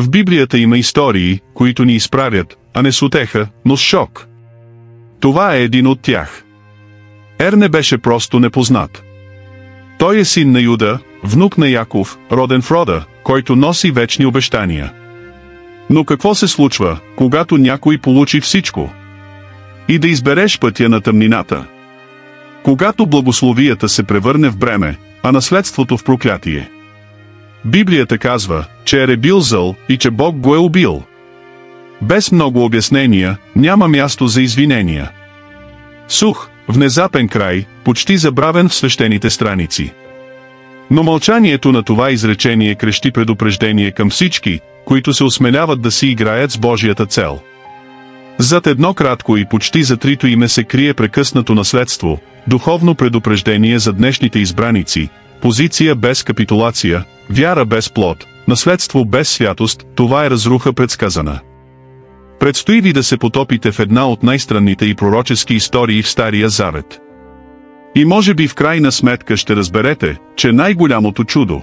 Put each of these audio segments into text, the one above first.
В Библията има истории, които ни изправят, а не с утеха, но с шок. Това е един от тях. Ер не беше просто непознат. Той е син на Юда, внук на Яков, роден в рода, който носи вечни обещания. Но какво се случва, когато някой получи всичко? И да избереш пътя на тъмнината. Когато благословията се превърне в бреме, а наследството в проклятие. Библията казва, че Ер е бил зъл и че Бог го е убил. Без много обяснения, няма място за извинения. Сух, внезапен край, почти забравен в свещените страници. Но мълчанието на това изречение крещи предупреждение към всички, които се осмеляват да си играят с Божията цел. Зад едно кратко и почти затрито име се крие прекъснато наследство, духовно предупреждение за днешните избраници, позиция без капитулация, вяра без плод, наследство без святост, това е разруха предсказана. Предстои ви да се потопите в една от най-странните и пророчески истории в Стария Завет. И може би в крайна сметка ще разберете, че най-голямото чудо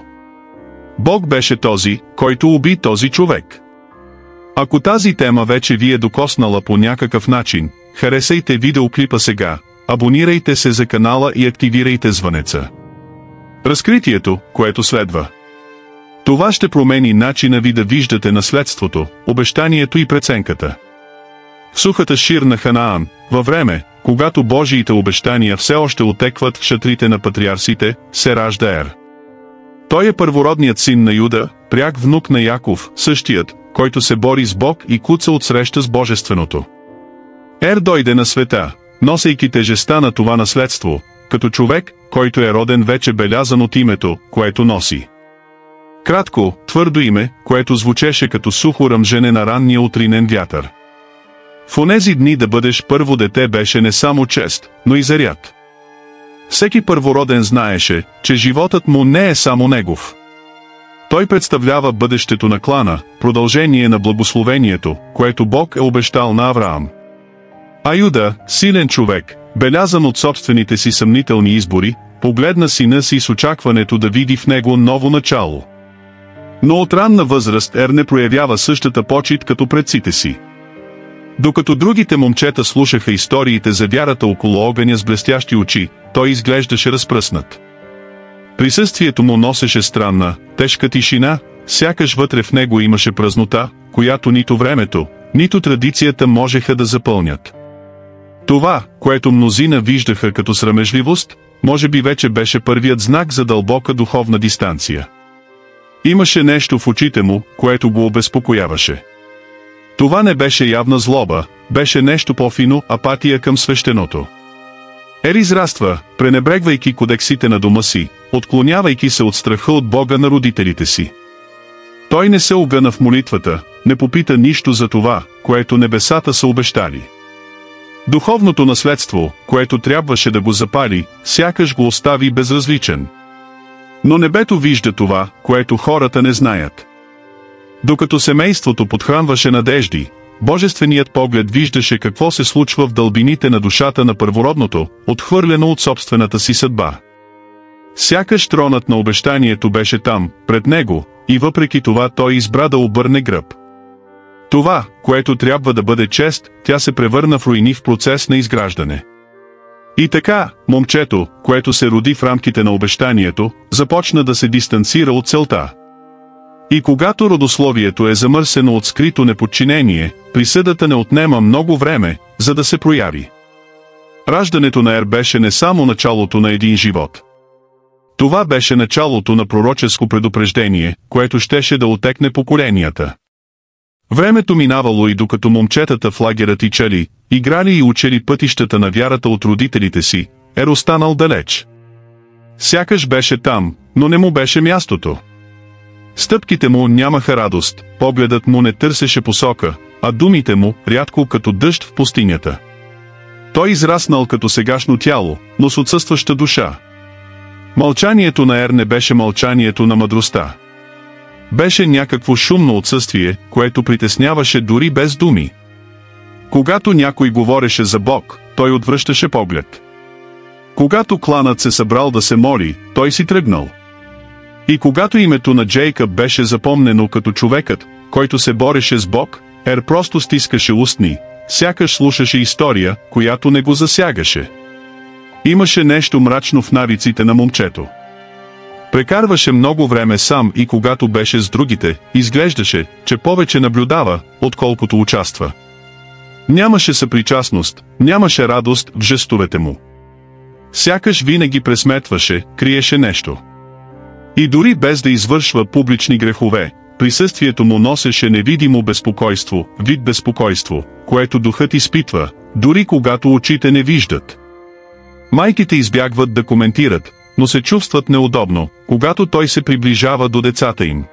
Бог беше този, който уби този човек. Ако тази тема вече ви е докоснала по някакъв начин, харесайте видеоклипа сега, абонирайте се за канала и активирайте звънеца. Разкритието, което следва. Това ще промени начина ви да виждате наследството, обещанието и преценката. В сухата шир на Ханаан, във време, когато Божиите обещания все още отекват в шатрите на патриарсите, се ражда Ер. Той е първородният син на Юда, пряк внук на Яков, същият, който се бори с Бог и куца отсреща с Божественото. Ер дойде на света, носейки тежестта на това наследство, като човек, който е роден вече белязан от името, което носи. Кратко, твърдо име, което звучеше като сухо ръмжене на ранния утринен вятър. В онези дни да бъдеш първо дете беше не само чест, но и заряд. Всеки първороден знаеше, че животът му не е само негов. Той представлява бъдещето на клана, продължение на благословението, което Бог е обещал на Авраам. А Юда, силен човек, белязан от собствените си съмнителни избори, погледна сина си с очакването да види в него ново начало. Но от ранна възраст Ер не проявява същата почит като предците си. Докато другите момчета слушаха историите за вярата около огъня с блестящи очи, той изглеждаше разпръснат. Присъствието му носеше странна, тежка тишина, сякаш вътре в него имаше празнота, която нито времето, нито традицията можеха да запълнят. Това, което мнозина виждаха като срамежливост, може би вече беше първият знак за дълбока духовна дистанция. Имаше нещо в очите му, което го обезпокояваше. Това не беше явна злоба, беше нещо по-фино, апатия към свещеното. Ер израства, пренебрегвайки кодексите на дома си, отклонявайки се от страха от Бога на родителите си. Той не се огъна в молитвата, не попита нищо за това, което небесата са обещали. Духовното наследство, което трябваше да го запали, сякаш го остави безразличен. Но небето вижда това, което хората не знаят. Докато семейството подхранваше надежди, божественият поглед виждаше какво се случва в дълбините на душата на първородното, отхвърлено от собствената си съдба. Сякаш тронът на обещанието беше там, пред него, и въпреки това той избра да обърне гръб. Това, което трябва да бъде чест, тя се превърна в руини в процес на изграждане. И така, момчето, което се роди в рамките на обещанието, започна да се дистанцира от целта. И когато родословието е замърсено от скрито неподчинение, присъдата не отнема много време, за да се прояви. Раждането на Ер беше не само началото на един живот. Това беше началото на пророческо предупреждение, което щеше да отекне поколенията. Времето минавало и докато момчетата в лагера тичали, играли и учили пътищата на вярата от родителите си, Ер останал далеч. Сякаш беше там, но не му беше мястото. Стъпките му нямаха радост, погледът му не търсеше посока, а думите му рядко като дъжд в пустинята. Той израснал като сегашно тяло, но с отсъстваща душа. Мълчанието на Ер не беше мълчанието на мъдростта. Беше някакво шумно отсъствие, което притесняваше дори без думи. Когато някой говореше за Бог, той отвръщаше поглед. Когато кланът се събрал да се моли, той си тръгнал. И когато името на Джейкъб беше запомнено като човекът, който се бореше с Бог, Ер просто стискаше устни, сякаш слушаше история, която не го засягаше. Имаше нещо мрачно в навиците на момчето. Прекарваше много време сам и когато беше с другите, изглеждаше, че повече наблюдава, отколкото участва. Нямаше съпричастност, нямаше радост в жестовете му. Сякаш винаги пресметваше, криеше нещо. И дори без да извършва публични грехове, присъствието му носеше невидимо безпокойство, вид безпокойство, което духът изпитва, дори когато очите не виждат. Майките избягват да коментират, но се чувстват неудобно, когато той се приближава до децата им.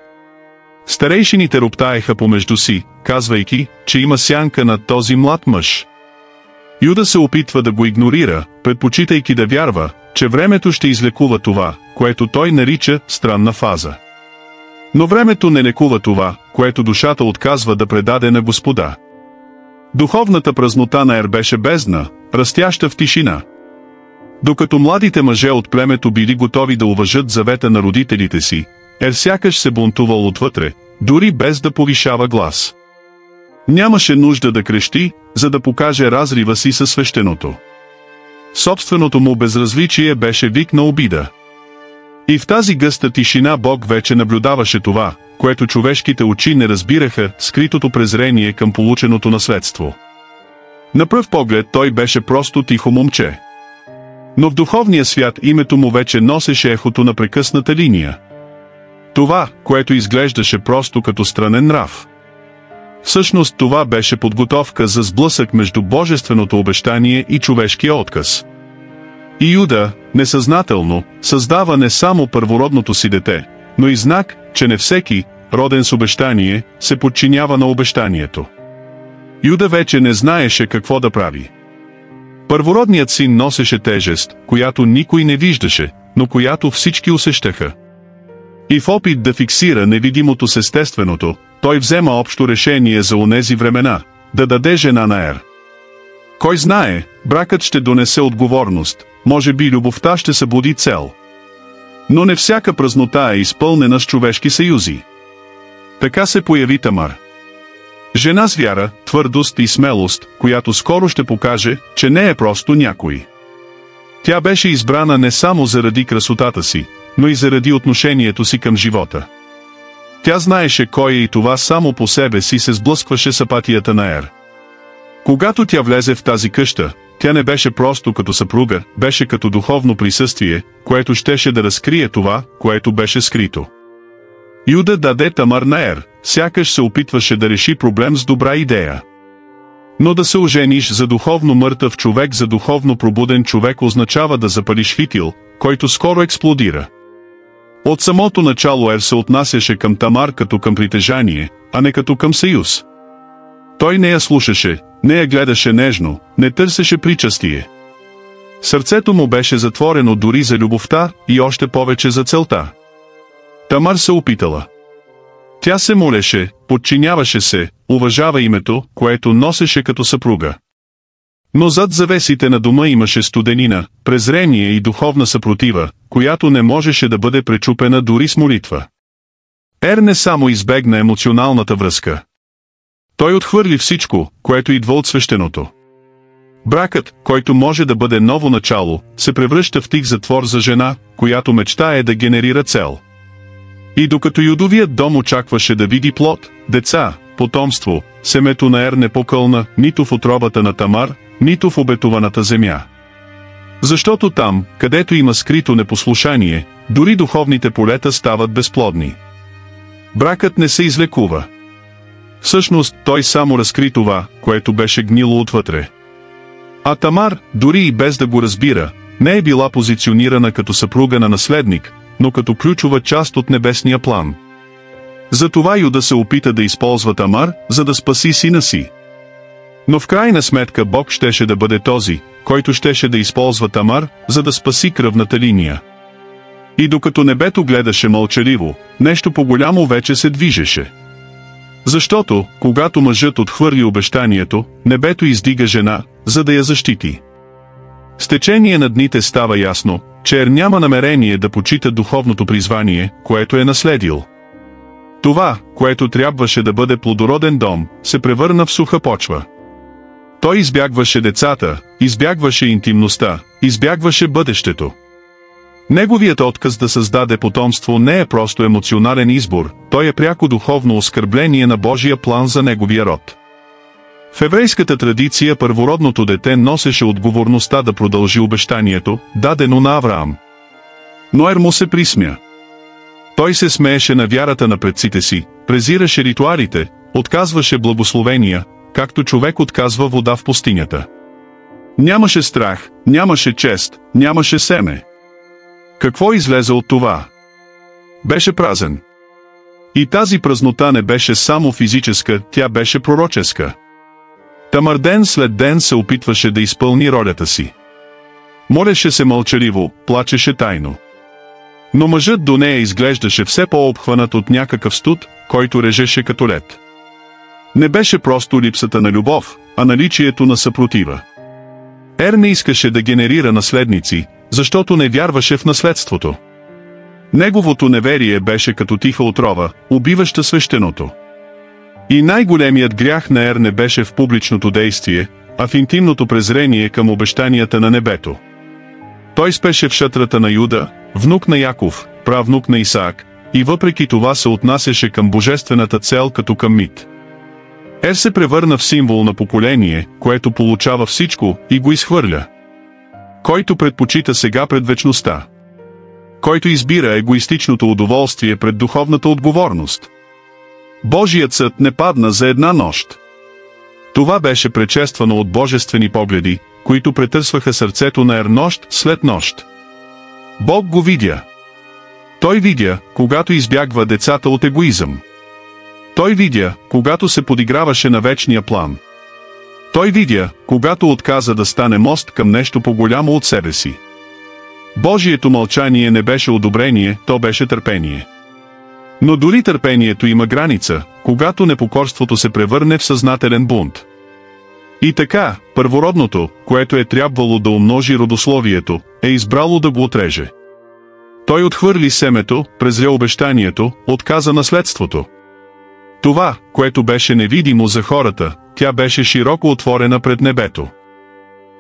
Старейшините роптаеха помежду си, казвайки, че има сянка над този млад мъж. Юда се опитва да го игнорира, предпочитайки да вярва, че времето ще излекува това, което той нарича странна фаза. Но времето не лекува това, което душата отказва да предаде на Господа. Духовната празнота на Ер беше бездна, растяща в тишина. Докато младите мъже от племето били готови да уважат завета на родителите си, Ер сякаш се бунтувал отвътре, дори без да повишава глас. Нямаше нужда да крещи, за да покаже разрива си със свещеното. Собственото му безразличие беше вик на обида. И в тази гъста тишина Бог вече наблюдаваше това, което човешките очи не разбираха, скритото презрение към полученото наследство. На пръв поглед той беше просто тихо момче. Но в духовния свят името му вече носеше ехото на прекъсната линия. Това, което изглеждаше просто като странен нрав. Всъщност това беше подготовка за сблъсък между божественото обещание и човешкия отказ. И Юда, несъзнателно, създава не само първородното си дете, но и знак, че не всеки, роден с обещание, се подчинява на обещанието. Юда вече не знаеше какво да прави. Първородният син носеше тежест, която никой не виждаше, но която всички усещаха. И в опит да фиксира невидимото с естественото, той взема общо решение за онези времена, да даде жена на Ер. Кой знае, бракът ще донесе отговорност, може би любовта ще събуди цел. Но не всяка празнота е изпълнена с човешки съюзи. Така се появи Тамар. Жена с вяра, твърдост и смелост, която скоро ще покаже, че не е просто някой. Тя беше избрана не само заради красотата си, но и заради отношението си към живота. Тя знаеше кой е и това само по себе си се сблъскваше с апатията на Ер. Когато тя влезе в тази къща, тя не беше просто като съпруга, беше като духовно присъствие, което щеше да разкрие това, което беше скрито. Юда даде Тамар на Ер, сякаш се опитваше да реши проблем с добра идея. Но да се ожениш за духовно мъртъв човек за духовно пробуден човек означава да запалиш фитил, който скоро експлодира. От самото начало Ер се отнасяше към Тамар като към притежание, а не като към съюз. Той не я слушаше, не я гледаше нежно, не търсеше причастие. Сърцето му беше затворено дори за любовта и още повече за целта. Тамар се опитала. Тя се молеше, подчиняваше се, уважава името, което носеше като съпруга. Но зад завесите на дома имаше студенина, презрение и духовна съпротива, която не можеше да бъде пречупена дори с молитва. Ер не само избегна емоционалната връзка. Той отхвърли всичко, което идва от свещеното. Бракът, който може да бъде ново начало, се превръща в тих затвор за жена, която мечтае да генерира цел. И докато Юдовият дом очакваше да види плод, деца, потомство, семето на Ер не покълна нито в утробата на Тамар, нито в обетованата земя. Защото там, където има скрито непослушание, дори духовните полета стават безплодни. Бракът не се излекува. Всъщност, той само разкри това, което беше гнило отвътре. А Тамар, дори и без да го разбира, не е била позиционирана като съпруга на наследник, но като ключова част от небесния план. Затова Юда се опита да използва Тамар, за да спаси сина си. Но в крайна сметка Бог щеше да бъде този, който щеше да използва Тамар, за да спаси кръвната линия. И докато небето гледаше мълчаливо, нещо по-голямо вече се движеше. Защото, когато мъжът отхвърли обещанието, небето издига жена, за да я защити. С течение на дните става ясно, че Ер няма намерение да почита духовното призвание, което е наследил. Това, което трябваше да бъде плодороден дом, се превърна в суха почва. Той избягваше децата, избягваше интимността, избягваше бъдещето. Неговият отказ да създаде потомство не е просто емоционален избор, той е пряко духовно оскърбление на Божия план за неговия род. В еврейската традиция първородното дете носеше отговорността да продължи обещанието, дадено на Авраам. Но Ер му се присмя. Той се смееше на вярата на предците си, презираше ритуалите, отказваше благословения, както човек отказва вода в пустинята. Нямаше страх, нямаше чест, нямаше семе. Какво излезе от това? Беше празен. И тази празнота не беше само физическа, тя беше пророческа. Тамар ден след ден се опитваше да изпълни ролята си. Молеше се мълчаливо, плачеше тайно. Но мъжът до нея изглеждаше все по-обхванат от някакъв студ, който режеше като лед. Не беше просто липсата на любов, а наличието на съпротива. Ер не искаше да генерира наследници, защото не вярваше в наследството. Неговото неверие беше като тиха отрова, убиваща свещеното. И най-големият грях на Ер не беше в публичното действие, а в интимното презрение към обещанията на небето. Той спеше в шатрата на Юда, внук на Яков, правнук на Исаак, и въпреки това се отнасяше към божествената цел като към мит. Ер се превърна в символ на поколение, което получава всичко и го изхвърля. Който предпочита сега пред вечността. Който избира егоистичното удоволствие пред духовната отговорност. Божият съд не падна за една нощ. Това беше предшествано от божествени погледи, които претърсваха сърцето на Ер нощ след нощ. Бог го видя. Той видя, когато избягва децата от егоизъм. Той видя, когато се подиграваше на вечния план. Той видя, когато отказа да стане мост към нещо по-голямо от себе си. Божието мълчание не беше одобрение, то беше търпение. Но дори търпението има граница, когато непокорството се превърне в съзнателен бунт. И така, първородното, което е трябвало да умножи родословието, е избрало да го отреже. Той отхвърли семето, презря обещанието, отказа наследството. Това, което беше невидимо за хората, тя беше широко отворена пред небето.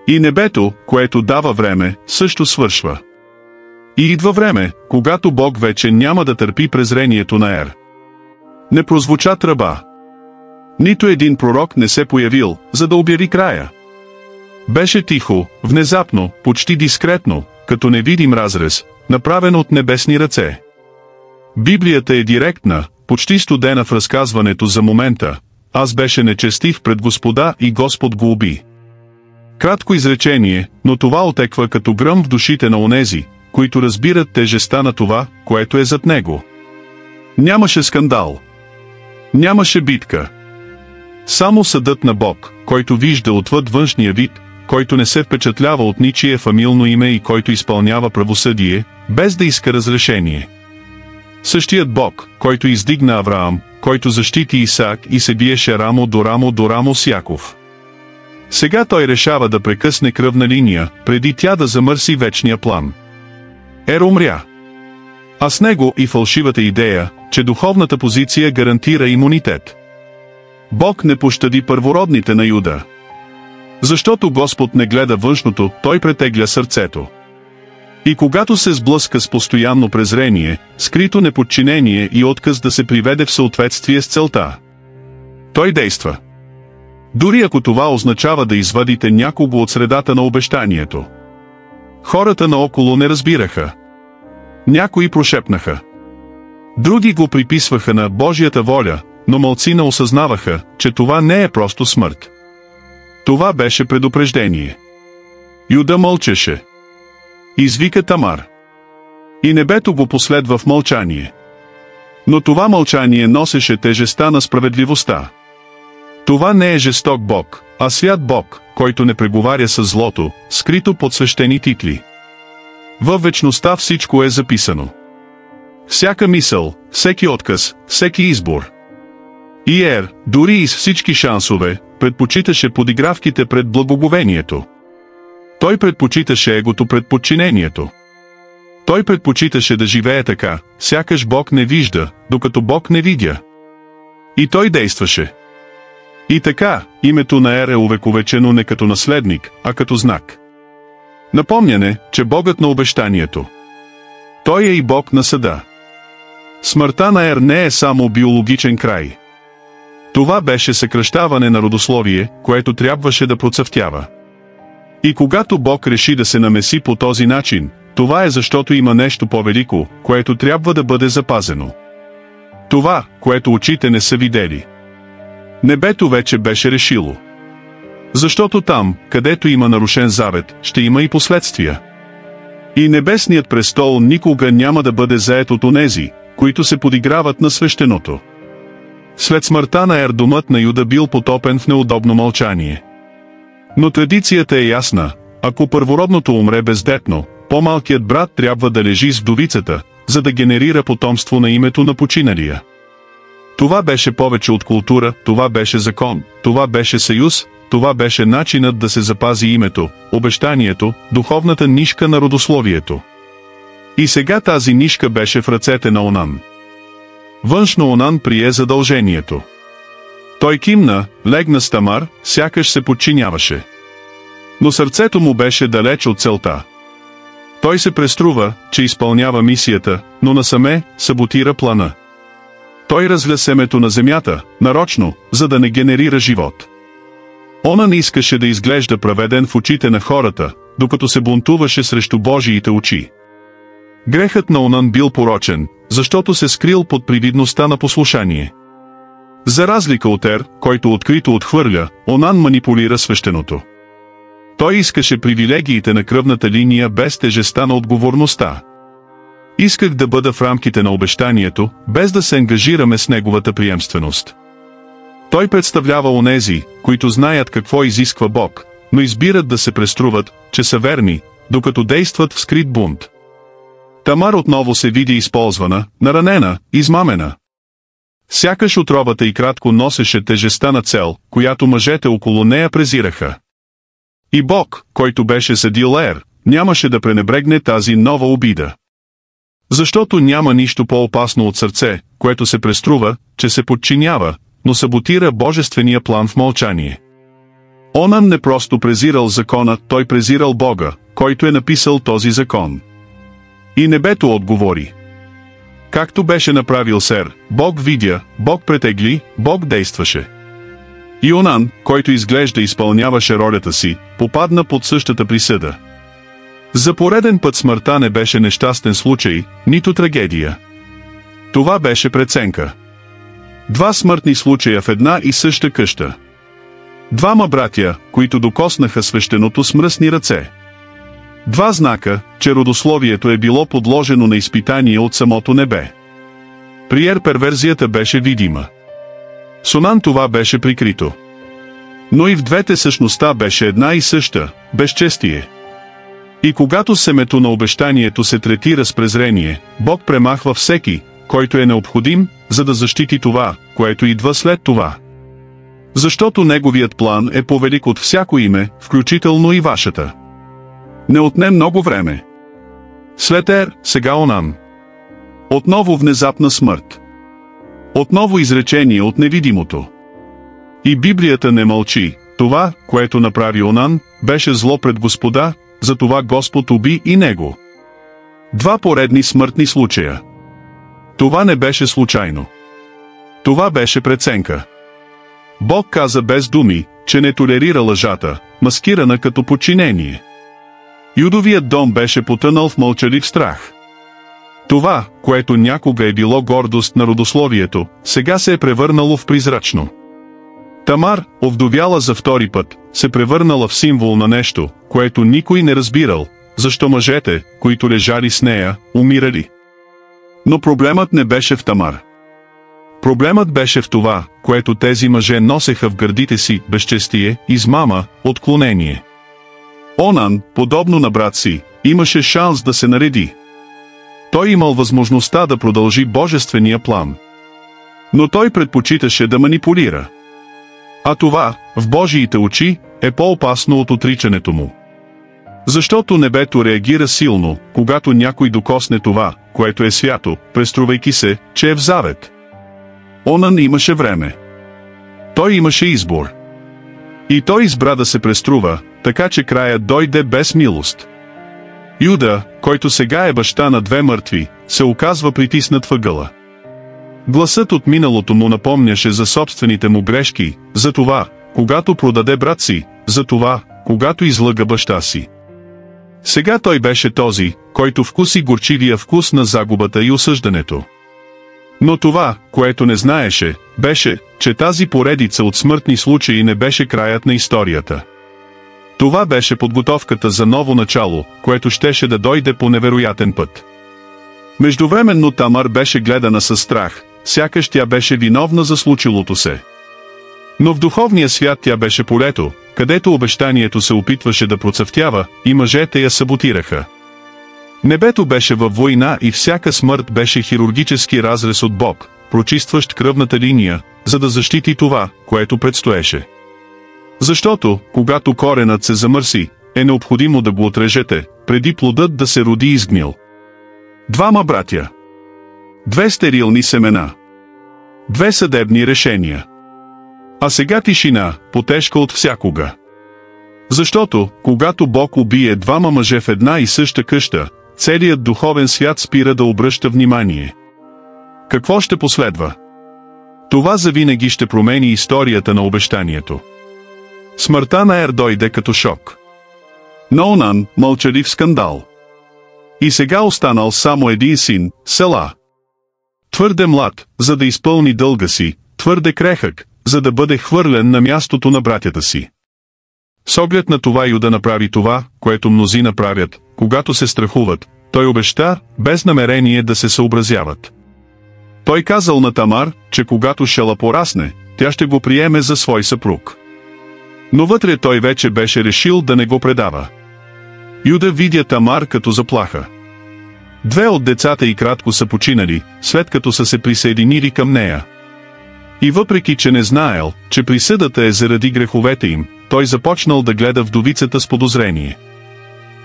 И небето, което дава време, също свършва. И идва време, когато Бог вече няма да търпи презрението на Ер. Не прозвуча тръба. Нито един пророк не се появил, за да обяви края. Беше тихо, внезапно, почти дискретно, като невидим разрез, направен от небесни ръце. Библията е директна, почти студена в разказването за момента. Аз беше нечестив пред Господа и Господ го уби. Кратко изречение, но това отеква като гръм в душите на онези, които разбират тежестта на това, което е зад него. Нямаше скандал. Нямаше битка. Само съдът на Бог, който вижда отвъд външния вид, който не се впечатлява от ничие фамилно име и който изпълнява правосъдие, без да иска разрешение. Същият Бог, който издигна Авраам, който защити Исаак и се биеше рамо до рамо с Яков. Сега той решава да прекъсне кръвна линия, преди тя да замърси вечния план. Ер умря. А с него и фалшивата идея, че духовната позиция гарантира имунитет. Бог не пощади първородните на Юда. Защото Господ не гледа външното, той претегля сърцето. И когато се сблъска с постоянно презрение, скрито неподчинение и отказ да се приведе в съответствие с целта, той действа. Дори ако това означава да извадите някого от средата на обещанието. Хората наоколо не разбираха. Някои прошепнаха. Други го приписваха на Божията воля, но малцина осъзнаваха, че това не е просто смърт. Това беше предупреждение. Юда мълчеше. Извика Тамар. И небето го последва в мълчание. Но това мълчание носеше тежестта на справедливостта. Това не е жесток Бог, а свят Бог, който не преговаря с злото, скрито под свещени титли. Във вечността всичко е записано. Всяка мисъл, всеки отказ, всеки избор. И Ер, дори и с всички шансове, предпочиташе подигравките пред благоговението. Той предпочиташе егото пред подчинението. Той предпочиташе да живее така, сякаш Бог не вижда, докато Бог не видя. И той действаше. И така, името на Ер е увековечено не като наследник, а като знак. Напомняне, че Богът на обещанието. Той е и Бог на съда. Смъртта на Ер не е само биологичен край. Това беше съкращаване на родословие, което трябваше да процъфтява. И когато Бог реши да се намеси по този начин, това е защото има нещо по-велико, което трябва да бъде запазено. Това, което очите не са видели. Небето вече беше решило. Защото там, където има нарушен завет, ще има и последствия. И небесният престол никога няма да бъде зает от онези, които се подиграват на свещеното. След смъртта на Ер домът на Юда бил потопен в неудобно мълчание. Но традицията е ясна, ако първородното умре бездетно, по-малкият брат трябва да лежи с вдовицата, за да генерира потомство на името на починалия. Това беше повече от култура, това беше закон, това беше съюз, това беше начинът да се запази името, обещанието, духовната нишка на родословието. И сега тази нишка беше в ръцете на Онан. Външно Онан прие задължението. Той кимна, легна с Тамар, сякаш се подчиняваше. Но сърцето му беше далеч от целта. Той се преструва, че изпълнява мисията, но насаме саботира плана. Той разля семето на земята, нарочно, за да не генерира живот. Онан искаше да изглежда праведен в очите на хората, докато се бунтуваше срещу Божиите очи. Грехът на Онан бил порочен, защото се скрил под привидността на послушание. За разлика от Ер, който открито отхвърля, Онан манипулира свещеното. Той искаше привилегиите на кръвната линия без тежестта на отговорността. Исках да бъда в рамките на обещанието, без да се ангажираме с неговата приемственост. Той представлява онези, които знаят какво изисква Бог, но избират да се преструват, че са верни, докато действат в скрит бунт. Тамар отново се види използвана, наранена, измамена. Сякаш отровата й кратко носеше тежестта на цел, която мъжете около нея презираха. И Бог, който беше съдил Ер, нямаше да пренебрегне тази нова обида. Защото няма нищо по-опасно от сърце, което се преструва, че се подчинява, но саботира божествения план в мълчание. Онан не просто презирал закона, той презирал Бога, който е написал този закон. И небето отговори. Както беше направил Сер, Бог видя, Бог претегли, Бог действаше. И Онан, който изглежда изпълняваше ролята си, попадна под същата присъда. За пореден път смъртта не беше нещастен случай, нито трагедия. Това беше преценка. Два смъртни случая в една и съща къща. Двама братя, които докоснаха свещеното с мръсни ръце. Два знака, че родословието е било подложено на изпитание от самото небе. При Ер перверзията беше видима. С Онан това беше прикрито. Но и в двете същността беше една и съща – безчестие. И когато семето на обещанието се третира с презрение, Бог премахва всеки, който е необходим, за да защити това, което идва след това. Защото неговият план е повелик от всяко име, включително и вашата. Не отне много време. След Ер, сега Онан. Отново внезапна смърт. Отново изречение от невидимото. И Библията не мълчи, това, което направи Онан, беше зло пред Господа, затова Господ уби и него. Два поредни смъртни случая. Това не беше случайно. Това беше преценка. Бог каза без думи, че не толерира лъжата, маскирана като подчинение. Юдовият дом беше потънал в мълчалив страх. Това, което някога е било гордост на родословието, сега се е превърнало в призрачно. Тамар, овдовяла за втори път, се превърнала в символ на нещо, което никой не разбирал, защо мъжете, които лежали с нея, умирали. Но проблемът не беше в Тамар. Проблемът беше в това, което тези мъже носеха в гърдите си – безчестие, измама, отклонение. Онан, подобно на брат си, имаше шанс да се нареди. Той имал възможността да продължи божествения план. Но той предпочиташе да манипулира. А това, в Божиите очи, е по-опасно от отричането му. Защото небето реагира силно, когато някой докосне това, което е свято, преструвайки се, че е в завет. Онан имаше време. Той имаше избор. И той избра да се преструва, така че краят дойде без милост. Юда, който сега е баща на 2 мъртви, се оказва притиснат въгъла. Гласът от миналото му напомняше за собствените му грешки, за това, когато продаде брат си, за това, когато излъга баща си. Сега той беше този, който вкуси горчивия вкус на загубата и осъждането. Но това, което не знаеше, беше, че тази поредица от смъртни случаи не беше краят на историята. Това беше подготовката за ново начало, което щеше да дойде по невероятен път. Междувременно Тамар беше гледана със страх, сякаш тя беше виновна за случилото се. Но в духовния свят тя беше полето, където обещанието се опитваше да процъфтява, и мъжете я саботираха. Небето беше във война и всяка смърт беше хирургически разрез от Бог, прочистващ кръвната линия, за да защити това, което предстоеше. Защото, когато коренът се замърси, е необходимо да го отрежете, преди плодът да се роди изгнил. 2 братя. 2 стерилни семена. 2 съдебни решения. А сега тишина, потежка от всякога. Защото, когато Бог убие 2 мъже в една и съща къща, целият духовен свят спира да обръща внимание. Какво ще последва? Това завинаги ще промени историята на обещанието. Смъртта на Ер дойде като шок. На Онан, мълчалив скандал. И сега останал само един син, Села. Твърде млад, за да изпълни дълга си, твърде крехък, за да бъде хвърлен на мястото на братята си. С оглед на това Юда направи това, което мнозина правят, когато се страхуват. Той обеща, без намерение да се съобразяват. Той казал на Тамар, че когато Шела порасне, тя ще го приеме за свой съпруг. Но вътре той вече беше решил да не го предава. Юда видя Тамар като заплаха. 2 от децата й кратко са починали, след като са се присъединили към нея. И въпреки че не знаел, че присъдата е заради греховете им, той започнал да гледа вдовицата с подозрение.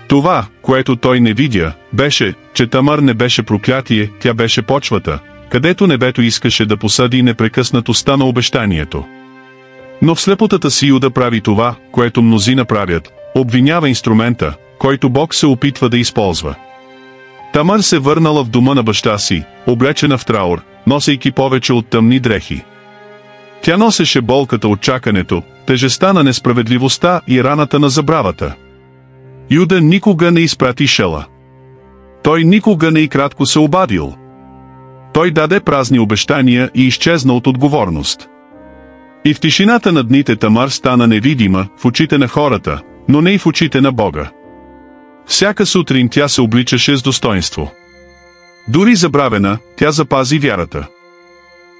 Това, което той не видя, беше, че Тамар не беше проклятие, тя беше почвата, където небето искаше да посади непрекъснатостта на обещанието. Но в слепотата си Юда прави това, което мнозина правят, обвинява инструмента, който Бог се опитва да използва. Тамар се върнала в дома на баща си, облечена в траур, носейки повече от тъмни дрехи. Тя носеше болката от чакането, тежестта на несправедливостта и раната на забравата. Юда никога не изпрати Шела. Той никога не и кратко се обадил. Той даде празни обещания и изчезна от отговорност. И в тишината на дните Тамар стана невидима в очите на хората, но не и в очите на Бога. Всяка сутрин тя се обличаше с достоинство. Дори забравена, тя запази вярата.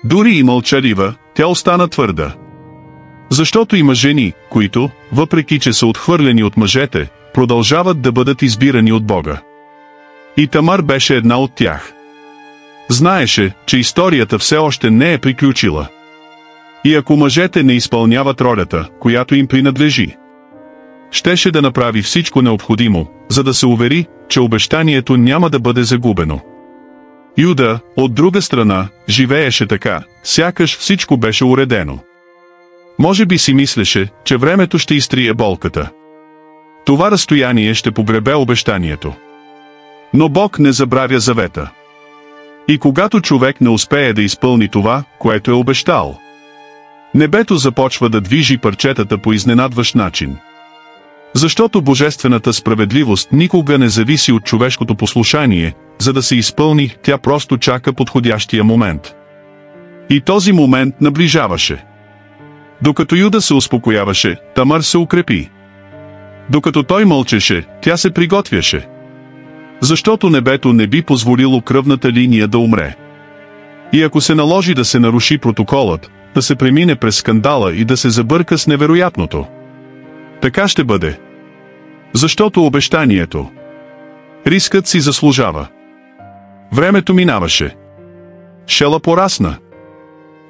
Дори и мълчалива, тя остана твърда. Защото има жени, които, въпреки че са отхвърлени от мъжете, продължават да бъдат избирани от Бога. И Тамар беше една от тях. Знаеше, че историята все още не е приключила. И ако мъжете не изпълняват ролята, която им принадлежи, щеше да направи всичко необходимо, за да се увери, че обещанието няма да бъде загубено. Юда, от друга страна, живееше така, сякаш всичко беше уредено. Може би си мислеше, че времето ще изтрие болката. Това разстояние ще погребе обещанието. Но Бог не забравя завета. И когато човек не успее да изпълни това, което е обещал, небето започва да движи парчетата по изненадващ начин. Защото божествената справедливост никога не зависи от човешкото послушание, за да се изпълни, тя просто чака подходящия момент. И този момент наближаваше. Докато Юда се успокояваше, Тамар се укрепи. Докато той мълчеше, тя се приготвяше. Защото небето не би позволило кръвната линия да умре. И ако се наложи да се наруши протоколът, да се премине през скандала и да се забърка с невероятното, така ще бъде. Защото обещанието, рискът си заслужава. Времето минаваше. Шела порасна.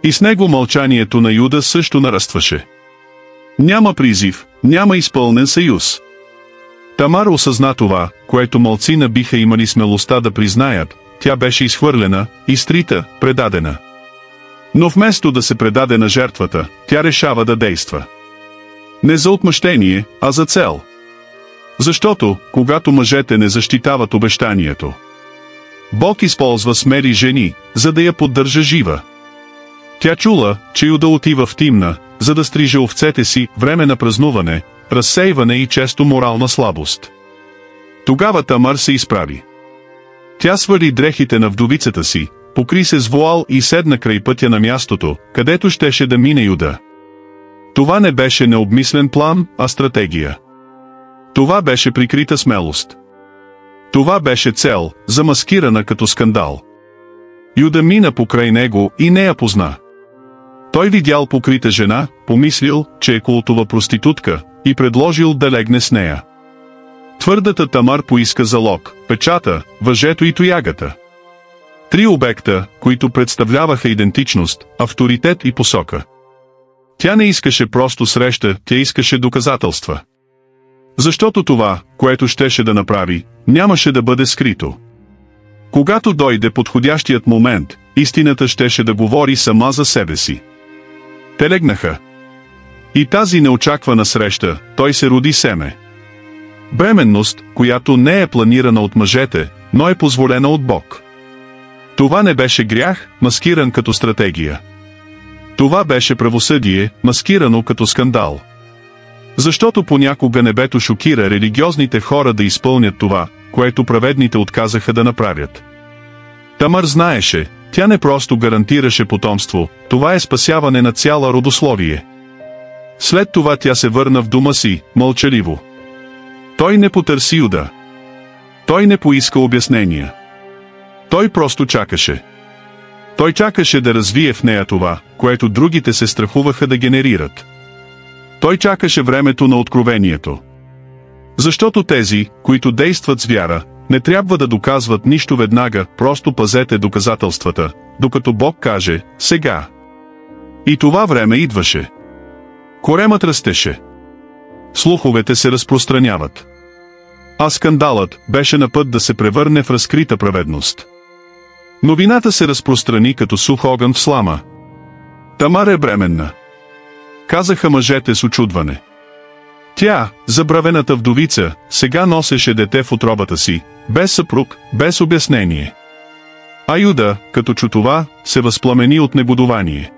И с него мълчанието на Юда също нарастваше. Няма призив, няма изпълнен съюз. Тамар осъзна това, което малцина биха имали смелостта да признаят, тя беше изхвърлена, изтрита, предадена. Но вместо да се предаде на жертвата, тя решава да действа. Не за отмъщение, а за цел. Защото, когато мъжете не защитават обещанието, Бог използва смели жени, за да я поддържа жива. Тя чула, че Юда отива в Тимна, за да стриже овцете си, време на празнуване, разсейване и често морална слабост. Тогава Тамар се изправи. Тя свали дрехите на вдовицата си, покри се с вуал и седна край пътя на мястото, където щеше да мине Юда. Това не беше необмислен план, а стратегия. Това беше прикрита смелост. Това беше цел, замаскирана като скандал. Юда мина покрай него и не я позна. Той видял покрита жена, помислил, че е култова проститутка, и предложил да легне с нея. Твърдата Тамар поиска залог, печата, въжето и тоягата. 3 обекта, които представляваха идентичност, авторитет и посока. Тя не искаше просто среща, тя искаше доказателства. Защото това, което щеше да направи, нямаше да бъде скрито. Когато дойде подходящият момент, истината щеше да говори сама за себе си. Те легнаха. И тази неочаквана среща, той се роди семе. Бременност, която не е планирана от мъжете, но е позволена от Бог. Това не беше грях, маскиран като стратегия. Това беше правосъдие, маскирано като скандал. Защото понякога небето шокира религиозните хора да изпълнят това, което праведните отказаха да направят. Тамар знаеше, тя не просто гарантираше потомство, това е спасяване на цяла родословие. След това тя се върна в дома си, мълчаливо. Той не потърси Юда. Той не поиска обяснения. Той просто чакаше. Той чакаше да развие в нея това, което другите се страхуваха да генерират. Той чакаше времето на откровението. Защото тези, които действат с вяра, не трябва да доказват нищо веднага, просто пазете доказателствата, докато Бог каже, сега. И това време идваше. Коремът растеше. Слуховете се разпространяват. А скандалът беше на път да се превърне в разкрита праведност. Новината се разпространи като сух огън в слама. Тамар е бременна. Казаха мъжете с учудване. Тя, забравената вдовица, сега носеше дете в утробата си, без съпруг, без обяснение. А Юда, като чу това, се възпламени от негодование.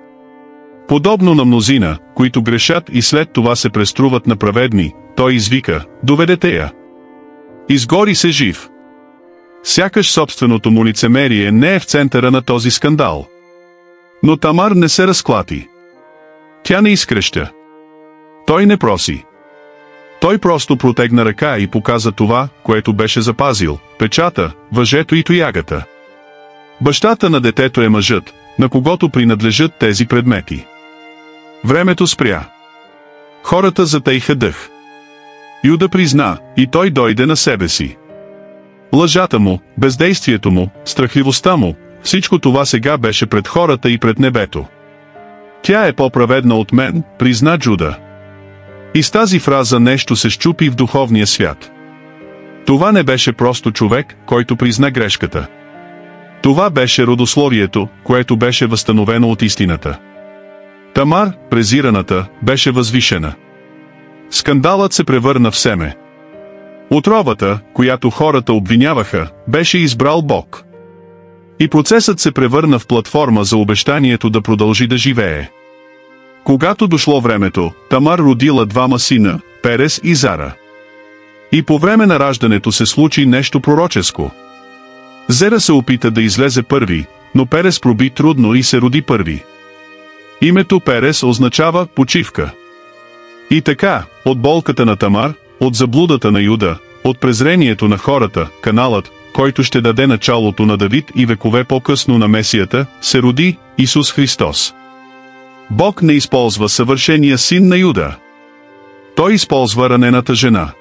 Подобно на мнозина, които грешат и след това се преструват на праведни, той извика, доведете я. Изгори се жив. Сякаш собственото му лицемерие не е в центъра на този скандал. Но Тамар не се разклати. Тя не изкреща. Той не проси. Той просто протегна ръка и показа това, което беше запазил, печата, въжето и тоягата. Бащата на детето е мъжът, на когото принадлежат тези предмети. Времето спря. Хората затаиха дъх. Юда призна, и той дойде на себе си. Лъжата му, бездействието му, страхливостта му, всичко това сега беше пред хората и пред небето. Тя е по-праведна от мен, призна Джуда. И с тази фраза нещо се счупи в духовния свят. Това не беше просто човек, който призна грешката. Това беше родословието, което беше възстановено от истината. Тамар, презираната, беше възвишена. Скандалът се превърна в семе. Отровата, която хората обвиняваха, беше избрал Бог. И процесът се превърна в платформа за обещанието да продължи да живее. Когато дошло времето, Тамар родила 2 сина, Перес и Зара. И по време на раждането се случи нещо пророческо. Зера се опита да излезе първи, но Перес проби трудно и се роди първи. Името Перес означава почивка. И така, от болката на Тамар, от заблудата на Юда, от презрението на хората, каналът, който ще даде началото на Давид и векове по-късно на Месията, се роди Исус Христос. Бог не използва съвършения син на Юда. Той използва ранената жена.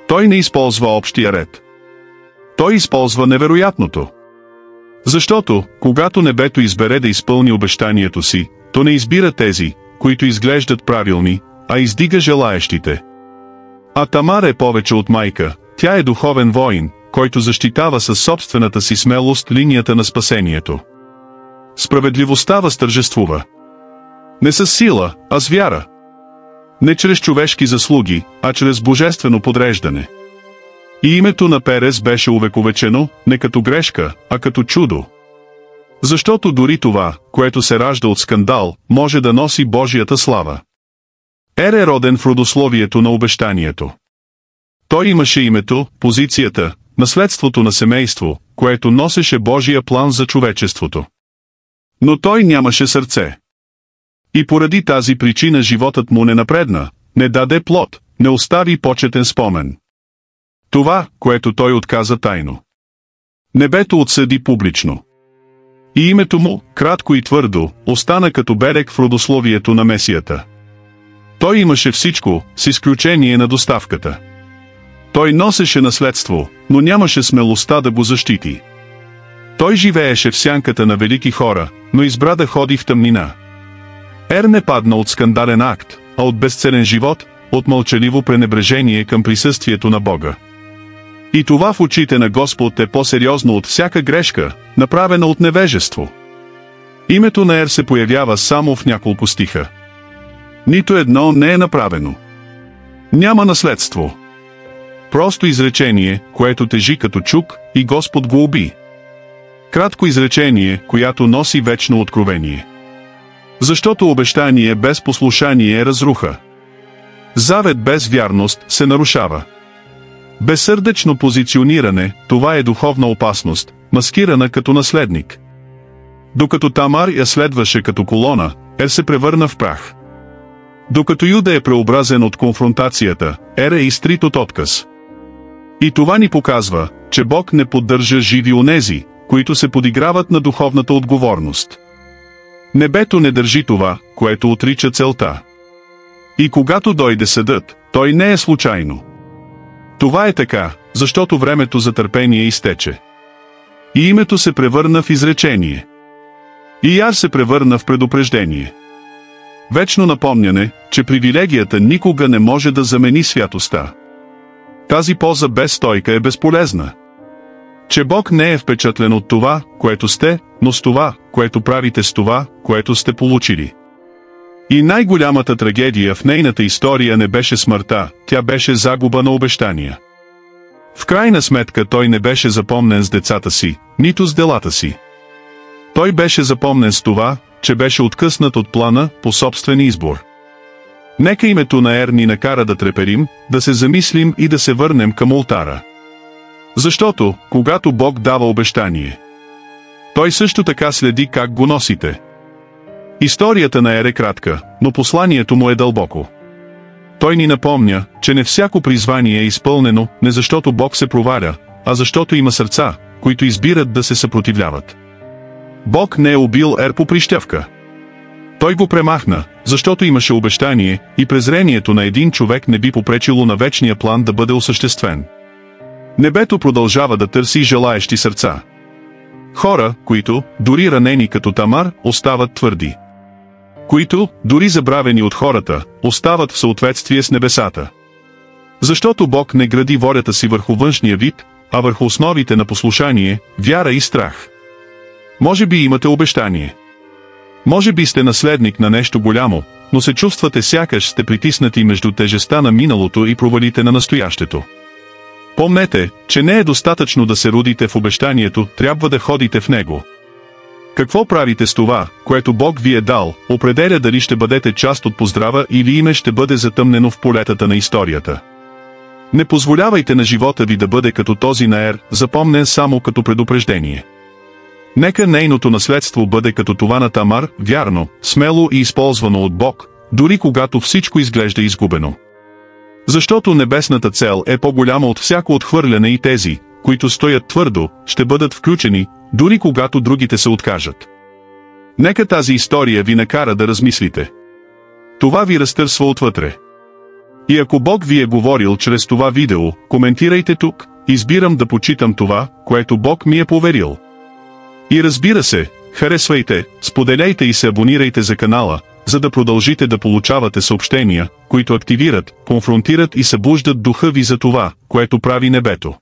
Той не използва общия ред. Той използва невероятното. Защото, когато небето избере да изпълни обещанието си, то не избира тези, които изглеждат правилни, а издига желаещите. А Тамар е повече от майка, тя е духовен воин, който защитава със собствената си смелост линията на спасението. Справедливостта възтържествува. Не с сила, а с вяра. Не чрез човешки заслуги, а чрез божествено подреждане. И името на Перес беше увековечено, не като грешка, а като чудо. Защото дори това, което се ражда от скандал, може да носи Божията слава. Ер е роден в родословието на обещанието. Той имаше името, позицията, наследството на семейство, което носеше Божия план за човечеството. Но той нямаше сърце. И поради тази причина животът му не напредна, не даде плод, не остави почетен спомен. Това, което той отказа тайно. Небето отсъди публично. И името му, кратко и твърдо, остана като берег в родословието на Месията. Той имаше всичко, с изключение на доставката. Той носеше наследство, но нямаше смелостта да го защити. Той живееше в сянката на велики хора, но избра да ходи в тъмнина. Ер не падна от скандален акт, а от безцелен живот, от мълчаливо пренебрежение към присъствието на Бога. И това в очите на Господ е по-сериозно от всяка грешка, направена от невежество. Името на Ер се появява само в няколко стиха. Нито едно не е направено. Няма наследство. Просто изречение, което тежи като чук, и Господ го уби. Кратко изречение, която носи вечно откровение. Защото обещание без послушание е разруха. Завет без вярност се нарушава. Безсърдечно позициониране, това е духовна опасност, маскирана като наследник. Докато Тамар я следваше като колона, Ер се превърна в прах. Докато Юда е преобразен от конфронтацията, Ер е изтрит от отказ. И това ни показва, че Бог не поддържа живи онези, които се подиграват на духовната отговорност. Небето не държи това, което отрича целта. И когато дойде съдът, той не е случайно. Това е така, защото времето за търпение изтече. И името се превърна в изречение. И Яр се превърна в предупреждение. Вечно напомняне, че привилегията никога не може да замени святостта. Тази поза без стойка е безполезна. Че Бог не е впечатлен от това, което сте, но с това, което правите с това, което сте получили. И най-голямата трагедия в нейната история не беше смъртта, тя беше загуба на обещания. В крайна сметка той не беше запомнен с децата си, нито с делата си. Той беше запомнен с това, че беше откъснат от плана по собствен избор. Нека името на Ер ни накара да треперим, да се замислим и да се върнем към олтара. Защото, когато Бог дава обещание, той също така следи как го носите. Историята на Ер е кратка, но посланието му е дълбоко. Той ни напомня, че не всяко призвание е изпълнено, не защото Бог се проваля, а защото има сърца, които избират да се съпротивляват. Бог не е убил Ер по прищевка. Той го премахна, защото имаше обещание, и презрението на един човек не би попречило на вечния план да бъде осъществен. Небето продължава да търси желаещи сърца. Хора, които, дори ранени като Тамар, остават твърди. Които, дори забравени от хората, остават в съответствие с небесата. Защото Бог не гради волята си върху външния вид, а върху основите на послушание, вяра и страх. Може би имате обещание. Може би сте наследник на нещо голямо, но се чувствате сякаш сте притиснати между тежестта на миналото и провалите на настоящето. Помнете, че не е достатъчно да се родите в обещанието, трябва да ходите в него. Какво правите с това, което Бог ви е дал, определя дали ще бъдете част от поздрава или име ще бъде затъмнено в полетата на историята. Не позволявайте на живота ви да бъде като този на Ер, запомнен само като предупреждение. Нека нейното наследство бъде като това на Тамар, вярно, смело и използвано от Бог, дори когато всичко изглежда изгубено. Защото небесната цел е по-голяма от всяко отхвърляне и тези, които стоят твърдо, ще бъдат включени, дори когато другите се откажат. Нека тази история ви накара да размислите. Това ви разтърсва отвътре. И ако Бог ви е говорил чрез това видео, коментирайте тук, избирам да почитам това, което Бог ми е поверил. И разбира се, харесвайте, споделяйте и се абонирайте за канала, за да продължите да получавате съобщения, които активират, конфронтират и събуждат духа ви за това, което прави небето.